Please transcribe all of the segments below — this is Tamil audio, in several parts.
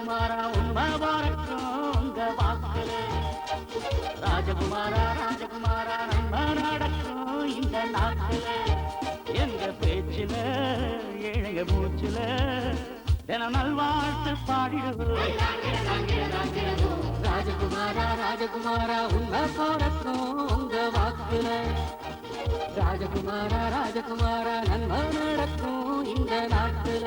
ராஜகுமாரா உண்மை வரட்டும் உங்க வாக்குல ராஜகுமாரா ராஜகுமாரா நன்மை நடக்கும் இந்த நாட்டுல எங்க பேச்சில ஏழைங்க மூச்சில தினம் நல்வாழ்த்து பாடிடுவோம் ராஜகுமாரா ராஜகுமாரா உண்மை வரட்டும் உங்க வாக்குல ராஜகுமாரா ராஜகுமாரா நன்மை நடக்கும் இந்த நாட்டுல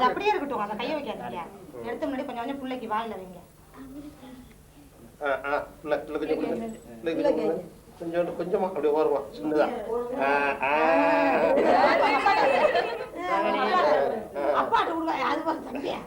அப்படியே இருக்கட்டும் அந்த கையை வைக்காதீங்க எடுத்த முன்னாடி கொஞ்சம் கொஞ்சம் பிள்ளைக்கு வாயில வைங்க கொஞ்சம் கொஞ்சமா அப்படியே வருவான் சின்னதா அப்பாட்ட விடுவா அது ஒரு தம்பியா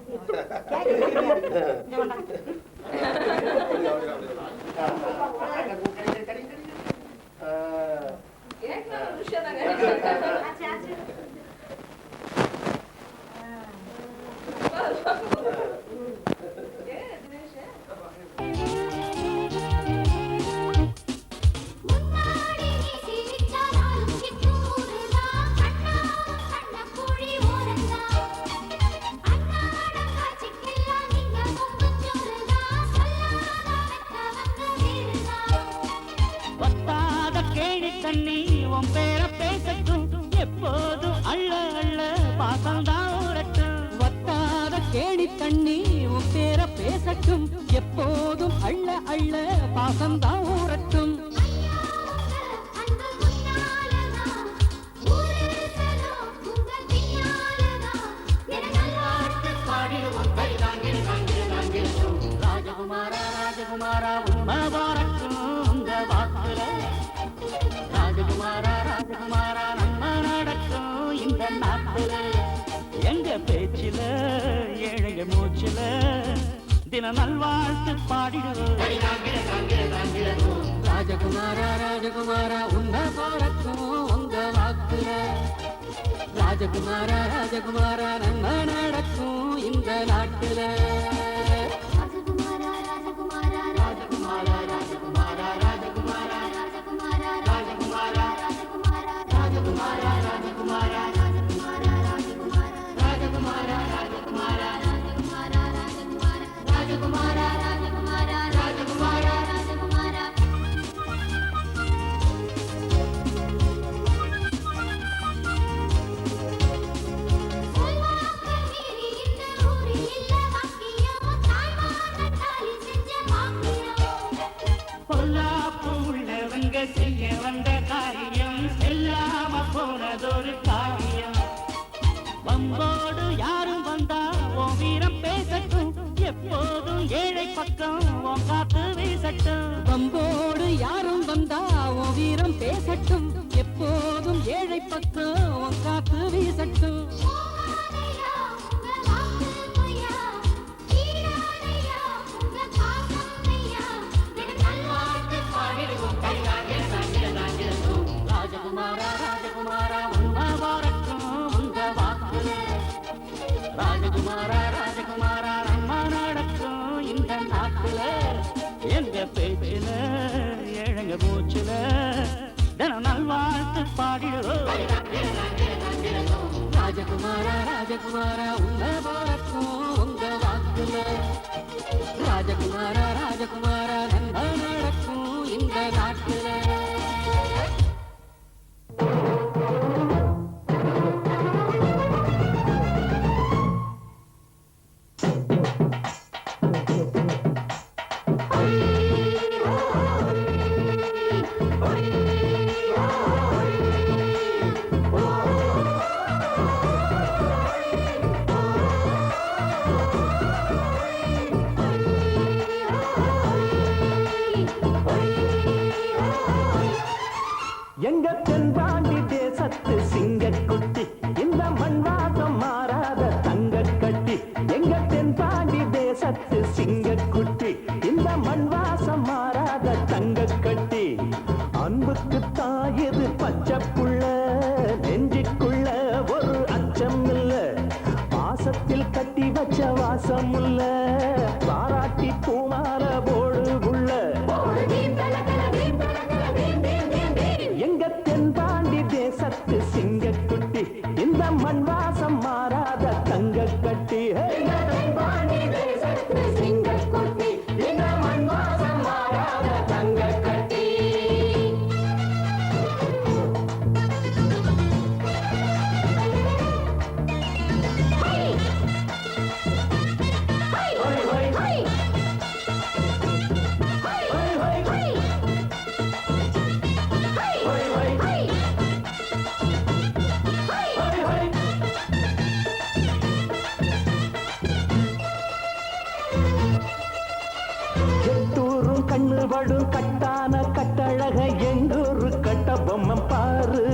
எப்போதும் அள்ள அள்ள பாசம்தான் ஊரட்டும் ராஜகுமாரா ராஜகுமாரா உண்மை வரட்டும் உங்க வாக்குல ராஜகுமாரா ராஜகுமாரா நன்மை நடக்கும் இந்த நாட்டுல எங்க பேச்சில ஏழைங்க மூச்சில தின நல்வாழ்த்து பாடிடுவோம் ராஜகுமாரா ராஜகுமாரா உண்மை வரட்டும் உங்க வாக்குல ராஜகுமாரா ராஜகுமாரா நன்மை நடக்கும் இந்த நாட்டுல ராஜகுமாரா ராஜகுமாரா ராஜகுமாரா ராஜகுமாரா ராஜகுமாரா ராஜகுமாரா ராஜகுமாரா ராஜகுமாரா ராஜகுமாரா ராஜகுமாரா ராஜகுமாரா ராஜகுமாரா ராஜகுமாரா ராஜகுமாரா பொல்லாப்பு உள்ளவங்க செய்ய வந்த காரியம் செல்லாம போனதொரு காரியம் வம்போடு யாரும் வந்தா உன் வீரம் பேசட்டும் எப்போதும் ஏழை பக்கம் உன் காத்து வீசட்டும் வம்போடு யாரும் வந்தா உன் வீரம் பேசட்டும் எப்போதும் ஏழை பக்கம் உன் காத்து வீசட்டும் ராஜகுமாரா ராஜகுமாரா உண்மை வரட்டும் உங்க வாக்குல ராஜகுமாரா ராஜகுமாரா நன்மை நடக்கும் இந்த நாட்டுல எங்க பேச்சில ஏழைங்க மூச்சில தினம் நல்வாழ்த்து பாடிடுவோம் ராஜகுமாரா ராஜகுமாரா உண்மை வரட்டும் உங்க வாக்குல ராஜகுமாரா ராஜகுமாரா நன்மை நடக்கும் இந்த நாட்டுல மண் வாசம் மாறாத தங்க கட்டி எட்டூரும் கண்ணு படும் கட்டான கட்டழக எங்கூரு கட்ட பொம்மை பாரு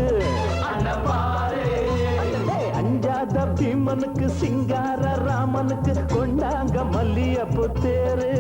அஞ்சாத பீமனுக்கு சிங்கார ராமனுக்கு கொண்டாங்க மல்லியப்பு தேரு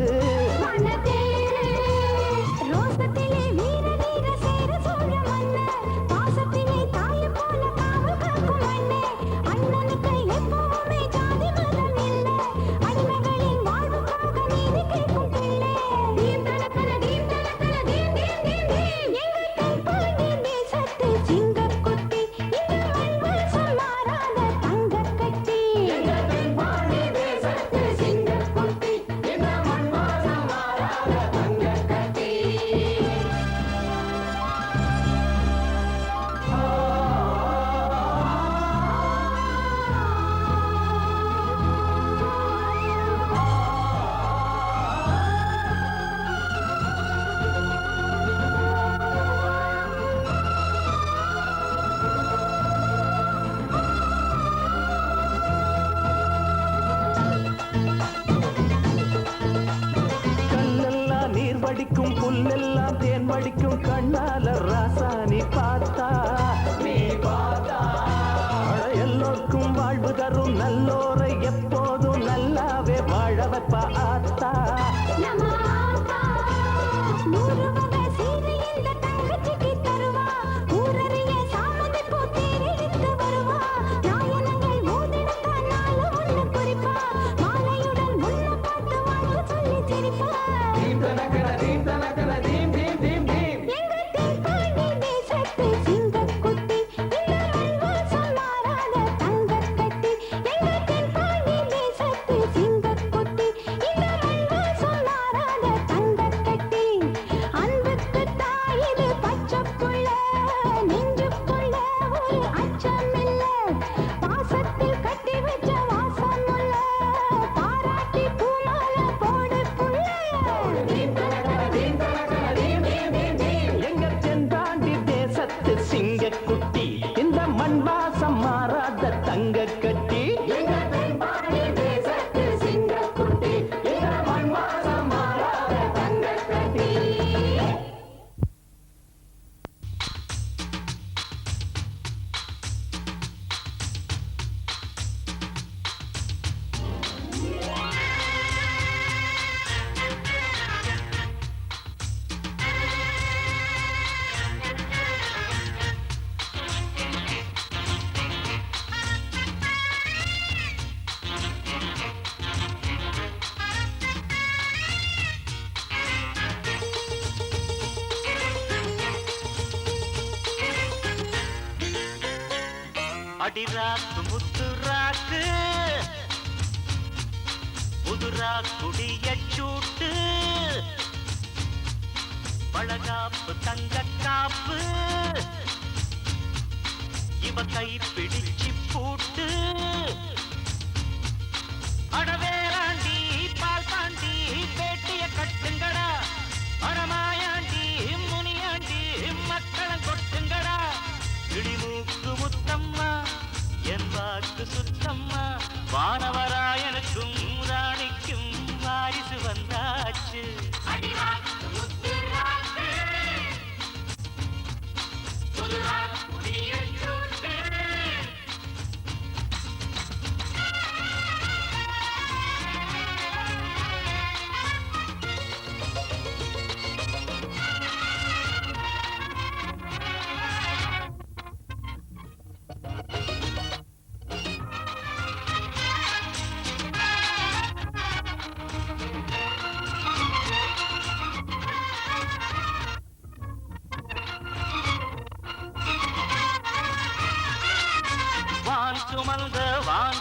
வடிக்கும் புல்லெல்லாம் தேன் வடிக்கும் கண்ணால ராசாணி பார்த்தா எல்லோருக்கும் வாழ்வு தரும் நல்லோரை எப்போதும் நல்லாவே வாழ வைப்பா ஆத்தா சிங்கக்குட்டி இந்த மண் வாசம் மாறாத தங்க கட்டி சிங்கக்குட்டி இந்த மண் வாசம் மாறாத தங்க கட்டி அடிராக்கு முத்துராக்கு புதுரா குடிய சூட்டு பழகாப்பு தங்க காப்பு இவ கை பிடிச்சி பூட்டு அடவேராண்டி பால் பாண்டி பேட்டிய கட்டுங்கடா அடமாயாண்டி முனியாண்டி மக்களம் கொட்டுங்கடா இடிமூக்கு முத்தம்மா என் வாக்கு சுத்தம்மா வானவராயனுக்கும் ராணிக்கும் வாரிசு வந்தாச்சு வான்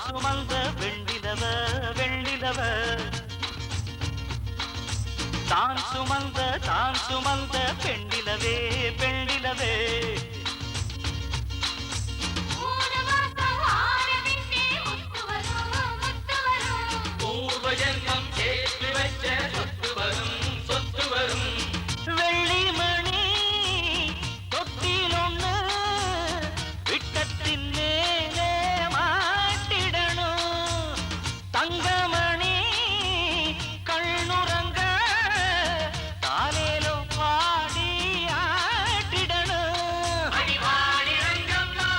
சுமந்த வெண்ணிலவ வெண்ணிலவ தான் சுமந்த பெண்ணிலவே பெண்ணிலவே பூர்வஜன்மம் சேர்த்து வச்ச சொத்து வரும் வெள்ளிமணி தொட்டில் ஒண்ணு விட்டத்தின் மேலே மாட்டிடணும் தங்கமணி கண்ணுறங்க தாலேலோ பாடி ஆட்டிடணும் அடிவாடி ரங்கம்மா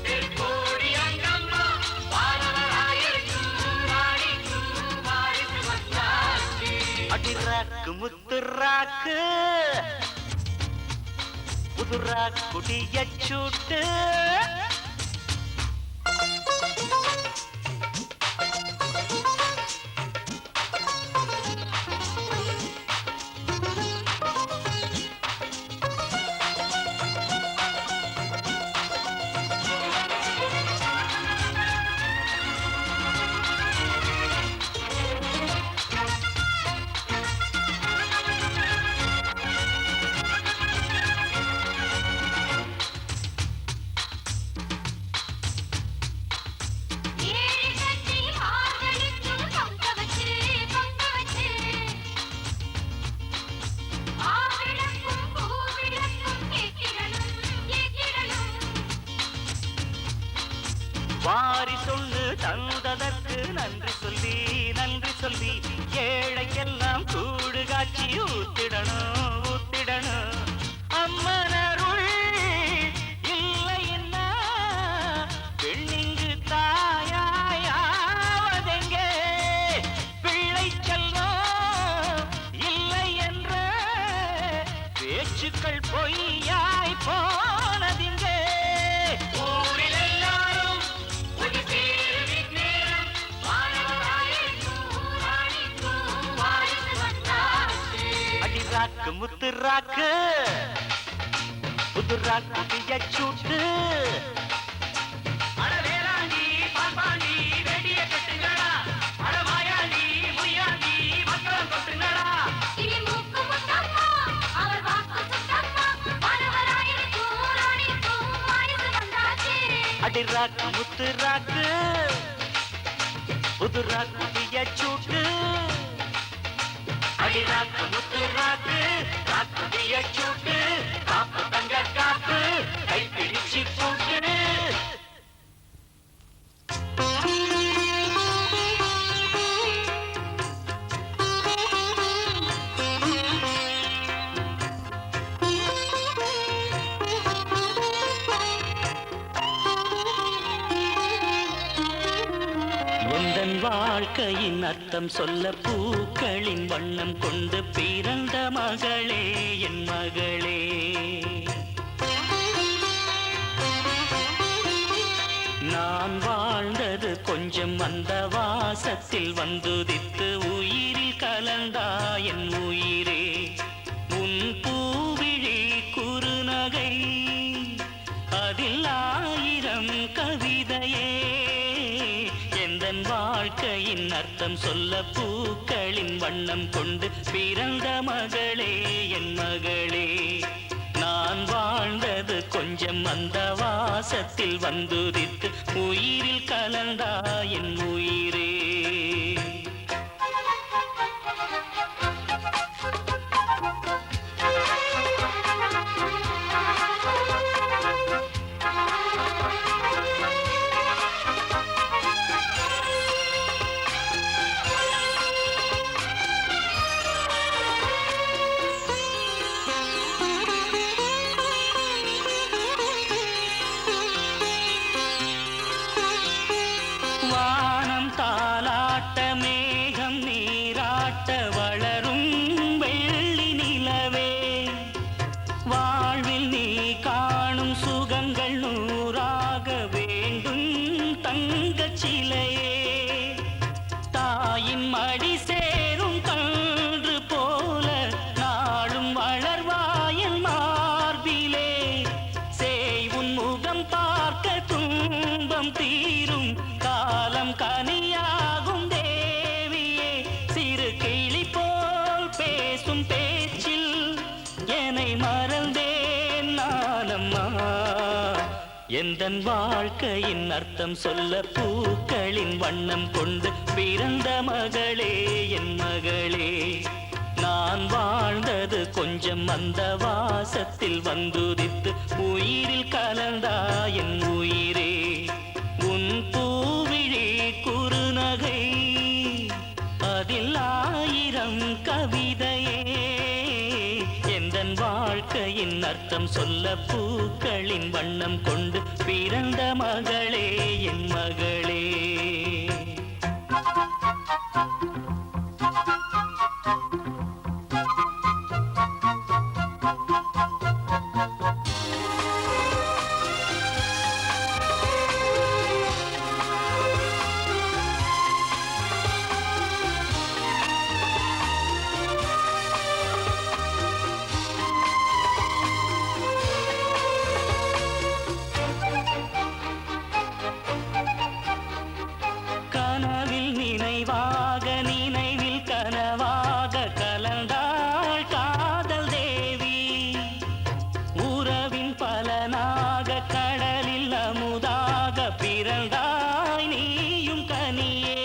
திருக்கோடி அங்கம்மா பாலவராயிருக்கும் ராணிக்கும் வாரிசு வந்தாச்சு அடிராக்கு முத்துராக்கு புதுரா குடியச்சூட்டு வாரி சொல்லு தந்ததற்கு நன்றி சொல்லி ஏழைக்கெல்லாம் கூடு காட்சி ஊத்திடணும் அம்மனருள் இல்லைன்னா பெண்ணிங்கு தாயாவதெங்கே பிள்ளை செல்லம் இல்லை என்ற பேச்சுக்கள் பொய்யாய் போனதிங்கே ராக்கு முத்து ராக்கு புது ராக்கு யச்சூட்டு அடவேலாண்டி பால்பாண்டி வெடிய கட்டுங்கடா அடமாயாண்டி முய்யாண்டி மக்களம் கொட்டுங்கடா இனி மூக்கு முத்தம்மா அவர் வாக்கு சுத்தம்மா பரவராயிருக்கும் ராணிக்கும் வாரிசு வந்தாச்சு அடி ராக்கு முத்து ராக்கு புது ராக்கு யச்சூட்டு அடி ராக்கு முத்து ராக்கு ராக்கு யச்சூட்டு காப்பு தங்க காப்பு கை பிடிச்சு போட்டு வாழ்க்கையின் அர்த்தம் சொல்ல பூக்களின் வண்ணம் கொண்டு பிறந்த மகளே என் மகளே நான் வாழ்ந்தது கொஞ்சம் அந்த வாசத்தில் வந்துதித்து உயிரில் கலந்தா என் உயிரே உன் பூவிழி குறுநகை அதில் ஆயிரம் கவிதையே வாழ்க்கையின் அர்த்தம் சொல்ல பூக்களின் வண்ணம் கொண்டு பிறந்த மகளே என் மகளே நான் வாழ்ந்தது கொஞ்சம் அந்த வாசத்தில் வந்துதித்து உயிரில் கலந்தா என் உயிரே பார்க்க துன்ப துன்பம் தீரும் காலம் கனியாகும் தேவியே சிறு கிளி போல் பேசும் பேச்சில் என்னை மறந்தேன் நானம்மா எந்தன் வாழ்க்கையின் அர்த்தம் சொல்ல பூக்களின் வண்ணம் கொண்டு பிறந்த மகளே என் மகளே நான் வாழ்ந்தது கொஞ்சம் அந்த வாசத்தில் வந்துதித்து உயிரில் கலந்தா என் உயிரே உன் பூவிழி குறுநகை அதில் 1000 கவிதையே எந்தன் வாழ்க்கையின் அர்த்தம் சொல்ல பூக்களின் வண்ணம் கொண்டு பிறந்த மகளே என் மகளே கனவில் நினைவாக நினைவில் கனவாக கலந்தாள் காதல் தேவி உறவின் பலனாக கடலில் அமுதாக பிறந்தாய் நீயும் கனியே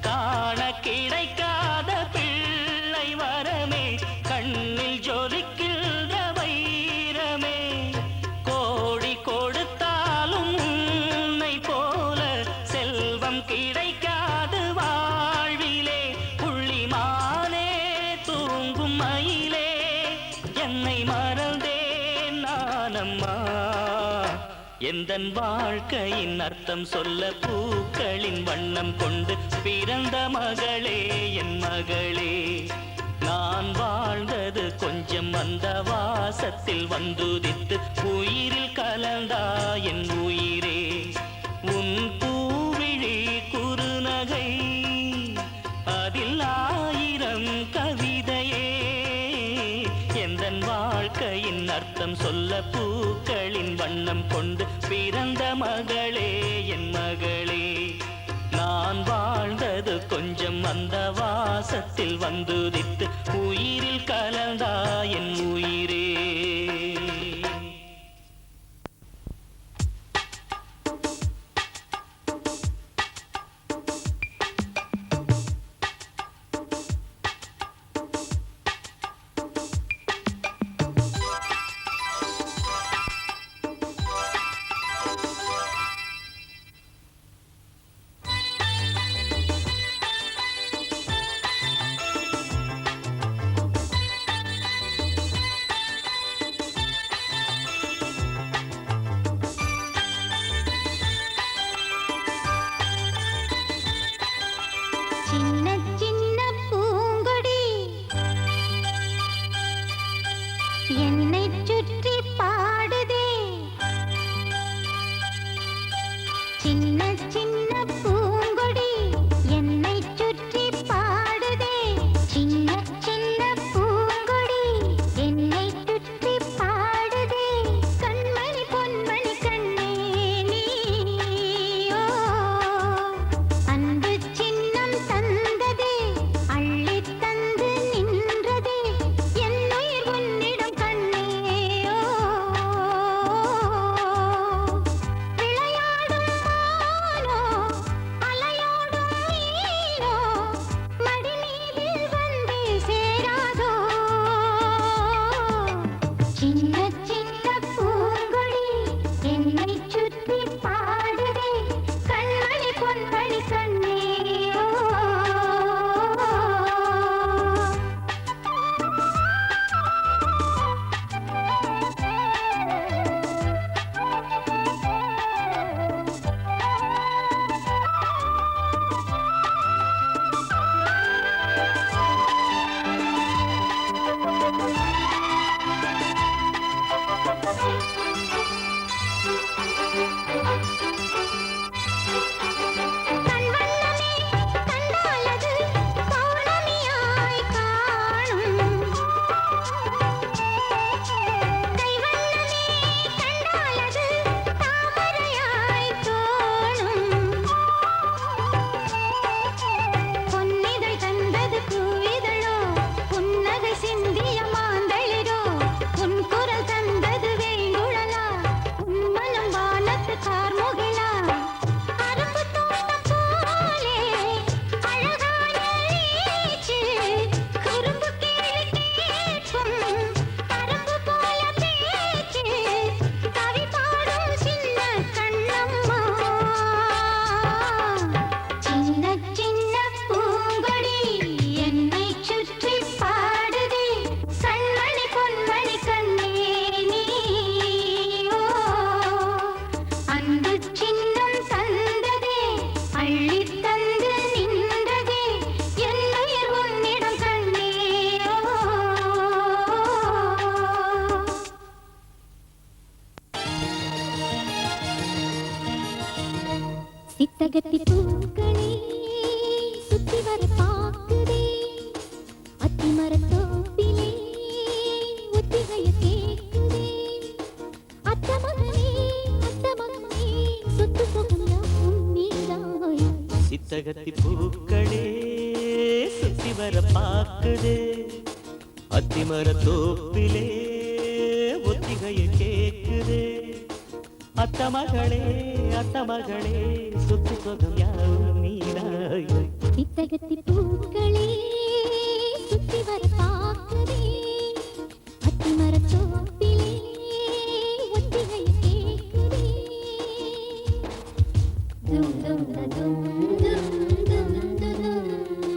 காண கிடைக்காத பிள்ளை வரமே கண்ணில் ஜொலிக்கின்ற வைரமே கோடி கொடுத்தாலும் உன்னை போல செல்வம் கிடைக்காது வாழ்விலே புள்ளிமானே தூங்கும் மயிலே என்னை மறந்தேன் நானம்மா எந்தன் வாழ்க்கையின் அர்த்தம் சொல்ல பூக்களின் வண்ணம் கொண்டு பிறந்த மகளே என் மகளே நான் வாழ்ந்தது கொஞ்சம் அந்த வாசத்தில் வந்துதித்து உயிரில் கலந்தா என் உயிரே உன் பூவிழி குறுநகை அதில் 1000 கவிதையே எந்தன் வாழ்க்கையின் அர்த்தம் சொல்ல பூக்களின் வண்ணம் கொண்டு பிறந்த மகளே என் மகளே நான் வாழ்ந்தது கொஞ்சம் அந்த வாசத்தில் வந்துதித்து உயிரில் கலந்தா என் உயிரே சித்தகத்தி பூக்களே சுத்தி வர பாக்குதே அத்திமரத்தோப்பிலே ஒத்திகைய கேக்குதே அத்த மகனே சுத்து சுகம் நீராய் சித்தகத்தி பூக்களே சுத்தி வர பாக்குதே அத்திமரத்தோப்பிலே ஒத்திகைய கேக்குதே அத்த மகளே சுத்து சுகம் யாவும் நீராய் சித்தகத்தி பூக்களே சுத்தி வர பாக்குதே அத்திமரத்தோப்பிலே ஒத்திகைய கேக்குதே தும் தும் தும் தும் தும் தும் தும் தும்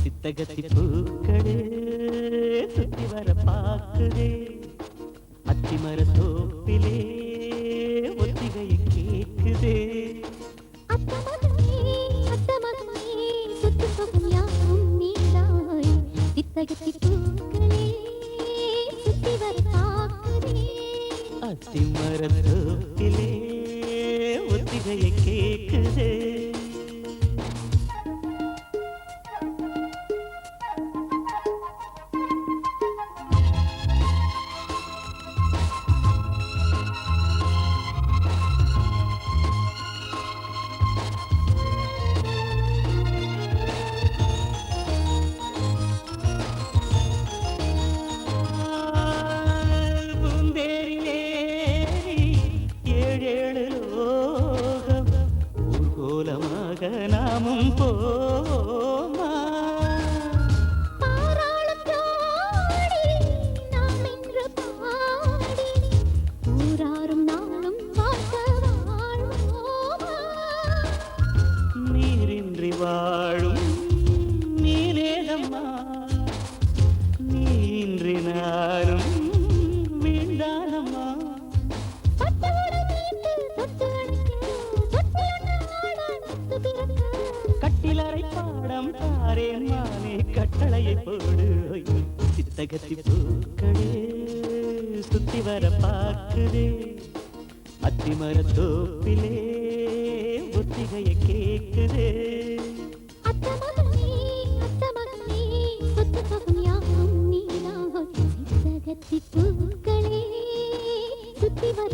சித்தகத்தி பூக்களே சுத்தி வர பாக்குதே அத்திமரத்தோப்பிலே ஒத்திகைய கேக்குதே அத்த மகனே சுத்து சுகம் யாவும் நீராய் சித்தகத்தி பூக்களே சுத்தி வர பாக்குதே அத்திமரத்தோப்பிலே ஒத்திகைய கேக்குதே நாமும் போமா பாராளும் ஜோடி நாம் இன்று பாடி ஊராரும் நாளும் வாழ்க வாழ்வோமா நீரின்றி வாழும் நீரேதம்மா நீன்றி நானும் வீண்டானம்மா கட்டிலறை பாடம் தாரேன் மானே கட்டளையை போடு சித்தகத்தி பூக்களே சுத்தி வர பாக்குதே அத்திமரத்தோப்பிலே ஒத்திகைய கேக்குதே அத்த மகனே சுத்து சுகம் யாவும் நீராய் சித்தகத்தி பூக்களே சுத்தி வர